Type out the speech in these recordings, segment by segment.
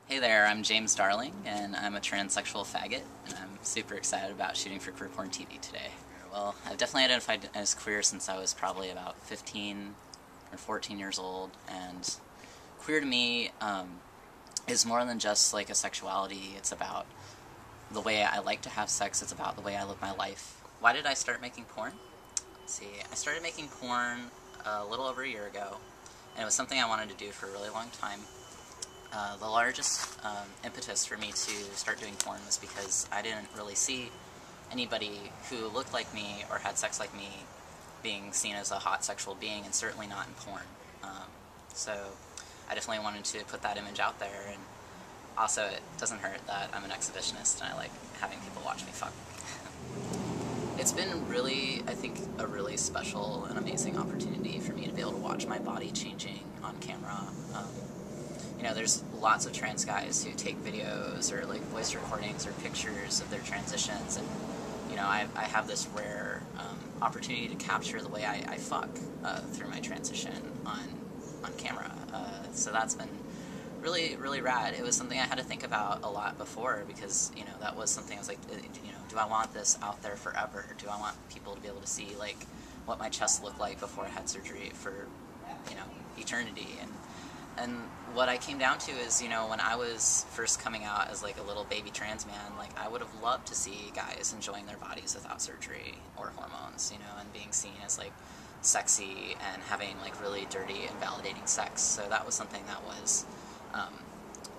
Hey there, I'm James Darling, and I'm a transsexual faggot, and I'm super excited about shooting for queer-porntv today. Well, I've definitely identified as queer since I was probably about 15 or 14 years old, and queer to me is more than just like a sexuality. It's about the way I like to have sex, it's about the way I live my life. Why did I start making porn? Let's see, I started making porn a little over a year ago, and it was something I wanted to do for a really long time. The largest impetus for me to start doing porn was because I didn't really see anybody who looked like me or had sex like me being seen as a hot sexual being, and certainly not in porn. So I definitely wanted to put that image out there, and also it doesn't hurt that I'm an exhibitionist and I like having people watch me fuck. It's been really, I think, a really special and amazing opportunity for me to be able to watch my body changing on camera. You know, there's lots of trans guys who take videos or like voice recordings or pictures of their transitions, and you know, I have this rare opportunity to capture the way I fuck through my transition on camera. So that's been really rad. It was something I had to think about a lot before, because you know, that was something I was like, you know, do I want this out there forever? Do I want people to be able to see like what my chest looked like before I had surgery for, you know, eternity? And what I came down to is, you know, when I was first coming out as like a little baby trans man, like I would have loved to see guys enjoying their bodies without surgery or hormones, you know, and being seen as like sexy and having like really dirty and validating sex. So that was something that was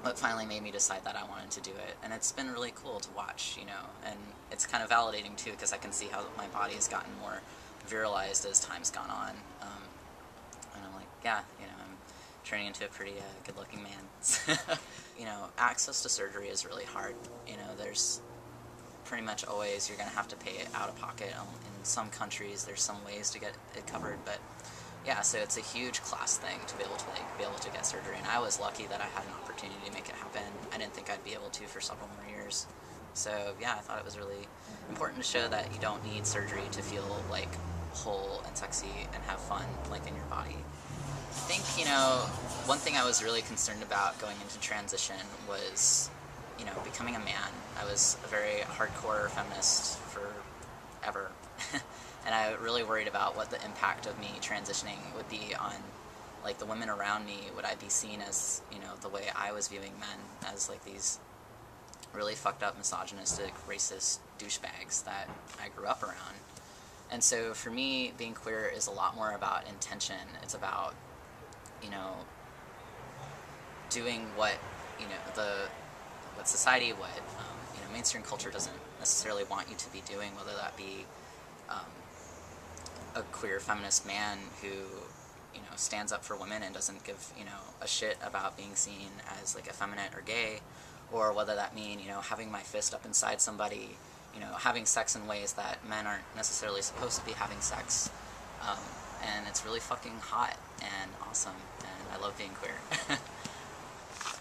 what finally made me decide that I wanted to do it. And it's been really cool to watch, you know, and it's kind of validating too, because I can see how my body has gotten more virilized as time's gone on. And I'm like, yeah, you know, I'm turning into a pretty good-looking man. You know, access to surgery is really hard. You know, there's pretty much always, you're going to have to pay it out of pocket. In some countries, there's some ways to get it covered, but yeah, so it's a huge class thing to be able to get surgery, and I was lucky that I had an opportunity to make it happen. I didn't think I'd be able to for several more years. So yeah, I thought it was really important to show that you don't need surgery to feel like whole and sexy and have fun like in your body. I think, you know, one thing I was really concerned about going into transition was, you know, becoming a man. I was a very hardcore feminist forever. And I really worried about what the impact of me transitioning would be on, like, the women around me. Would I be seen as, you know, the way I was viewing men, as, like, these really fucked up, misogynistic, racist douchebags that I grew up around? And so for me, being queer is a lot more about intention. It's about, you know, doing what, you know, what society, what, you know, mainstream culture doesn't necessarily want you to be doing, whether that be a queer feminist man who, you know, stands up for women and doesn't give, you know, a shit about being seen as like effeminate or gay, or whether that mean, you know, having my fist up inside somebody, you know, having sex in ways that men aren't necessarily supposed to be having sex. And it's really fucking hot and awesome, and I love being queer.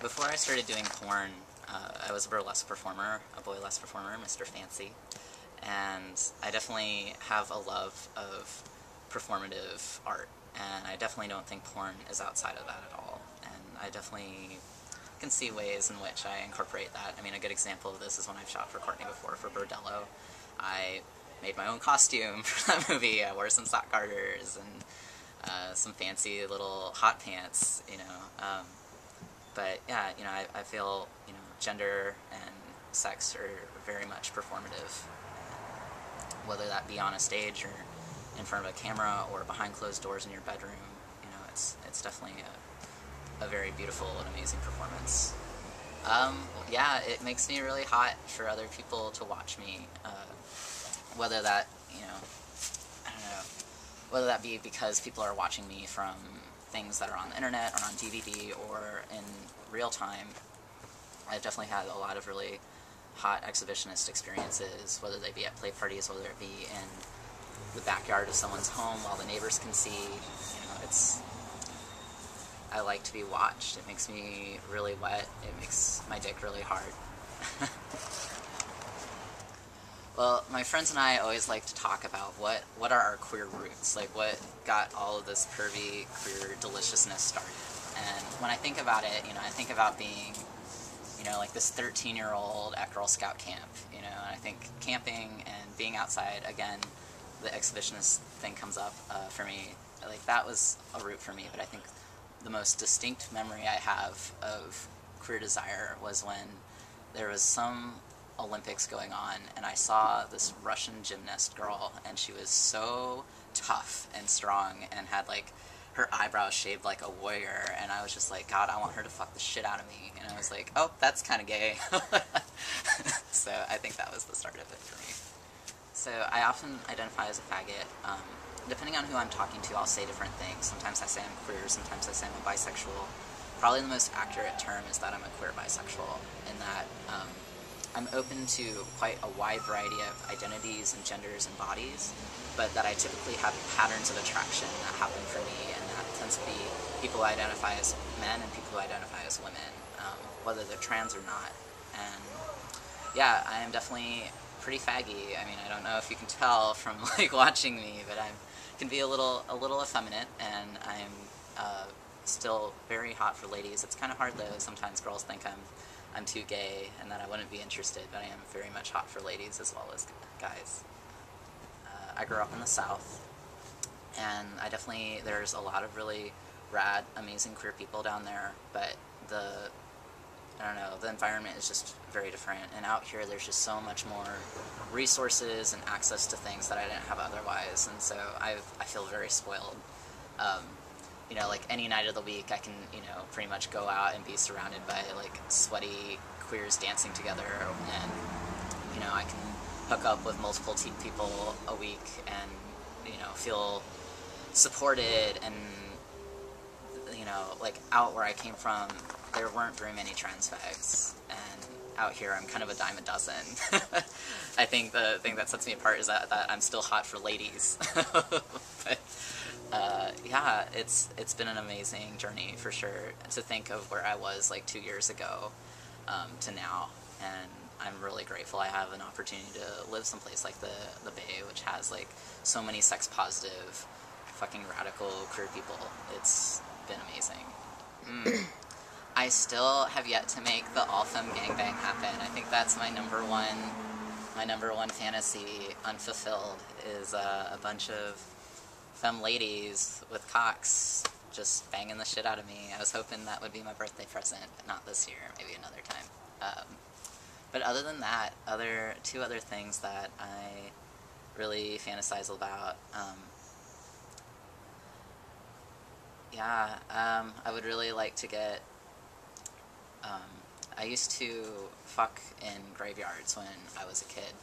Before I started doing porn, I was a burlesque performer, a boylesque performer, Mr. Fancy, and I definitely have a love of performative art, and I definitely don't think porn is outside of that at all, and I definitely can see ways in which I incorporate that. I mean, a good example of this is when I've shot for Courtney before, for Bordello. I made my own costume for that movie. I wore some sock garters and some fancy little hot pants, you know. But yeah, you know, I feel, you know, gender and sex are very much performative. Whether that be on a stage or in front of a camera or behind closed doors in your bedroom, you know, it's definitely a very beautiful and amazing performance. Yeah, it makes me really hot for other people to watch me, whether that, you know, I don't know, whether that be because people are watching me from things that are on the internet or on DVD or in real time. I've definitely had a lot of really hot exhibitionist experiences, whether they be at play parties, whether it be in the backyard of someone's home while the neighbors can see. You know, I like to be watched. It makes me really wet. It makes my dick really hard. Well, my friends and I always like to talk about what are our queer roots, like what got all of this pervy queer deliciousness started. And when I think about it, you know, I think about being you know, like this 13-year-old at Girl Scout camp, you know, and I think camping and being outside, again, the exhibitionist thing comes up for me. Like, that was a route for me, but I think the most distinct memory I have of queer desire was when there was some Olympics going on, and I saw this Russian gymnast girl, and she was so tough and strong and had, like, her eyebrows shaved like a warrior, and I was just like, God, I want her to fuck the shit out of me. And I was like, oh, that's kind of gay. So I think that was the start of it for me. So I often identify as a faggot. Depending on who I'm talking to, I'll say different things. Sometimes I say I'm queer, sometimes I say I'm a bisexual. Probably the most accurate term is that I'm a queer bisexual, in that I'm open to quite a wide variety of identities and genders and bodies, but that I typically have patterns of attraction that happen for me, and that tends to be people who identify as men and people who identify as women, whether they're trans or not. And yeah, I am definitely pretty faggy. I mean, I don't know if you can tell from like watching me, but I can be a little effeminate, and I'm still very hot for ladies. It's kind of hard though. Sometimes girls think I'm too gay and that I wouldn't be interested, but I am very much hot for ladies as well as guys. I grew up in the South, and there's a lot of really rad, amazing queer people down there, but I don't know, the environment is just very different, and out here there's just so much more resources and access to things that I didn't have otherwise, and so I feel very spoiled. You know, like any night of the week I can, you know, pretty much go out and be surrounded by like sweaty queers dancing together, and, you know, I can hook up with multiple people a week and, you know, feel supported. And, you know, like out where I came from, there weren't very many trans fags, and out here I'm kind of a dime a dozen. I think the thing that sets me apart is that I'm still hot for ladies. But yeah, it's been an amazing journey for sure, to think of where I was like 2 years ago to now, and I'm really grateful I have an opportunity to live someplace like the Bay, which has like so many sex positive, fucking radical queer people. It's been amazing. I still have yet to make the all-femme gangbang happen. I think that's my number one fantasy unfulfilled, is a bunch of femme ladies with cocks just banging the shit out of me. I was hoping that would be my birthday present, but not this year, maybe another time. But other than that, two other things that I really fantasize about. I would really like to get, I used to fuck in graveyards when I was a kid,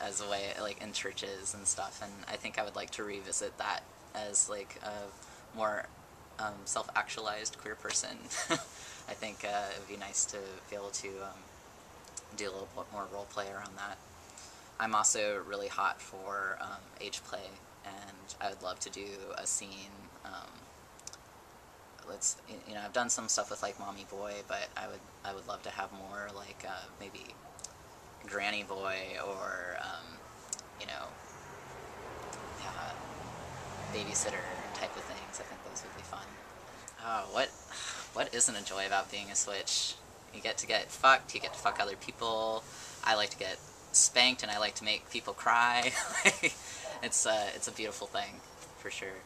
as a way, like in churches and stuff, and I think I would like to revisit that as like a more self-actualized queer person. I think it would be nice to be able to do a little bit more role play around that. I'm also really hot for age play, and I would love to do a scene. You know, I've done some stuff with like Mommy Boy, but I would love to have more like maybe Granny Boy, or you know, babysitter type of things. I think those would be fun. Oh, what isn't a joy about being a switch? You get fucked, you get to fuck other people. I like to get spanked, and I like to make people cry. It's a beautiful thing, for sure.